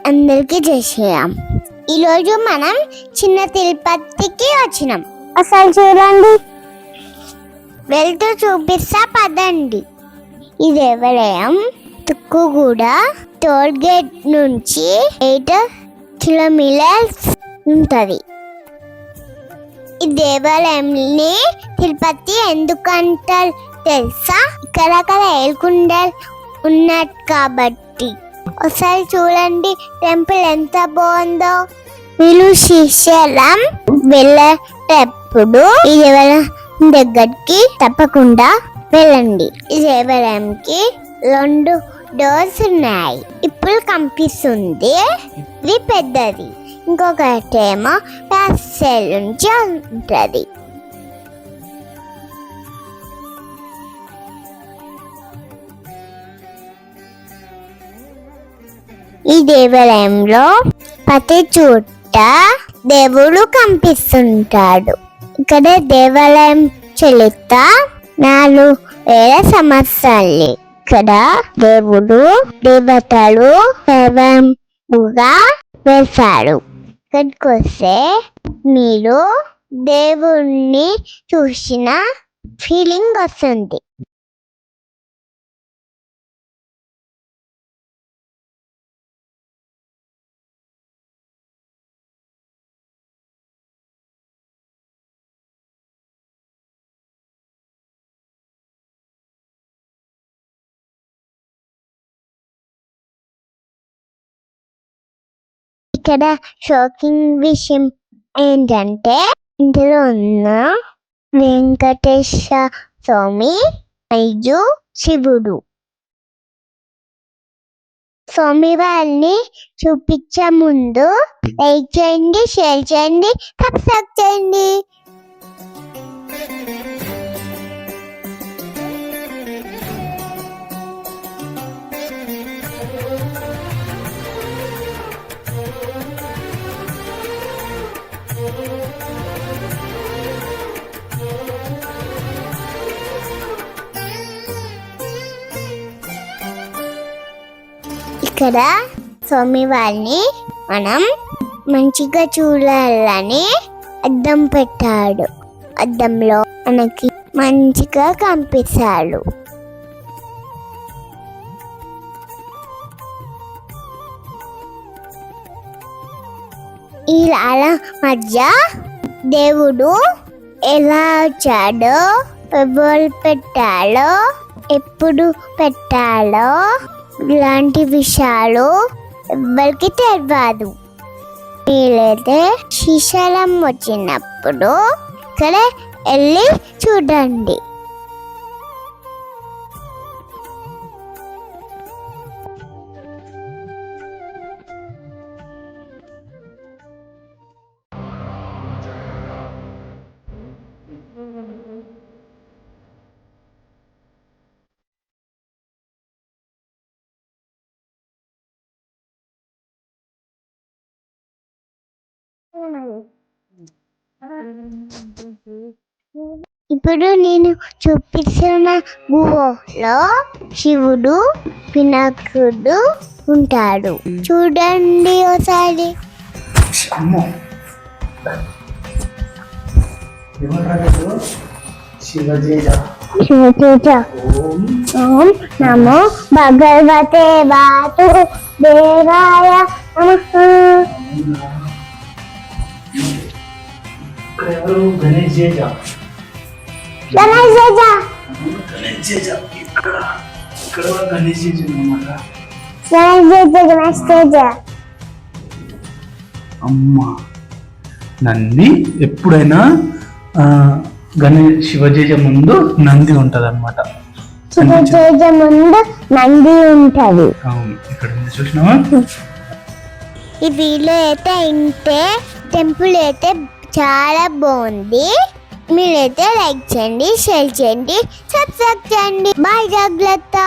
అందరికీ జై శ్రీరామ్. ఈరోజు మనం చిన్న తిరుపతికి వచ్చినాం. అసలు చూడండి, వెళ్తూ చూపిస్తా పదండి. ఈ దేవాలయం తుక్కుగూడ టోల్ గేట్ నుంచి 8 కిలోమీటర్స్ ఉంటది. ఈ దేవాలయంని తిరుపతి ఎందుకంటారు తెలుసా? ఇక్కడ ఏలుకొండలు ఉన్నట్టు కాబట్టి. ఒకసారి చూడండి టెంపుల్ ఎంత బాగుందో. మీరు శ్రీశైలం వెళ్ళేటప్పుడు ఈ దేవాలయం దగ్గరికి తప్పకుండా వెళ్ళండి. ఈ దేవాలయంకి 2 డోర్స్ ఉన్నాయి. ఇప్పుడు కనిపిస్తుంది, ఇది పెద్దది. ఇంకొకటేమో బ్యాక్ సైడ్ నుంచి ఉంటుంది. ఈ దేవాలయంలో ప్రతి చోట దేవుడు కనిపిస్తుంటాడు. ఇక్కడ దేవాలయం చరిత్ర 4000 సంవత్సరాలు. ఇక్కడ దేవుడు దేవతలు దైవంగా వేశారు. ఇక్కడికి వస్తే మీరు దేవుణ్ణి చూసిన ఫీలింగ్ వస్తుంది. ఇక్కడ షాకింగ్ విషయం ఏంటంటే, ఇందులో ఉన్న వెంకటేశ్వర స్వామి మరియు శివుడు. స్వామి వారిని చూపించే ముందు లైక్ చేయండి, షేర్ చేయండి, సబ్స్క్రైబ్ చేయండి. ఇక్కడ స్వామివారిని మనం మంచిగా చూడాలని అద్దం పెట్టాడు. అద్దంలో మనకి మంచిగా కనిపిస్తాడు. ఈ లాల మధ్య దేవుడు ఎలా వచ్చాడో, ఎవరు పెట్టాలో, ఎప్పుడు పెట్టాలో ఇలాంటి విషయాలు ఎవరికి తెలియదు. మీరైతే శ్రీశైలం వచ్చినప్పుడు ఇక్కడ వెళ్ళి చూడండి. ఇప్పుడు నేను చూపిస్తున్న గుహలో శివుడు వినాయకుడు ఉంటాడు. చూడండి ఒకసారి. శివతేజ ఓం నమో భగవతే వాసుదేవాయ నమః. గణేష్ అమ్మా, నంది ఎప్పుడైనా శివజేజ ముందు నంది ఉంటది అన్నమాట. శివజేజ ముందు నంది ఉంటది. అవును, ఇక్కడ చూసినావా? ఈ వీడియో అయితే ఇంటే టెంపుల్ అయితే చాలా బాగుంది. మీరైతే లైక్ చేయండి, షేర్ చేయండి, సబ్స్క్రైబ్ చేయండి. బాయ్, జాగ్రత్త.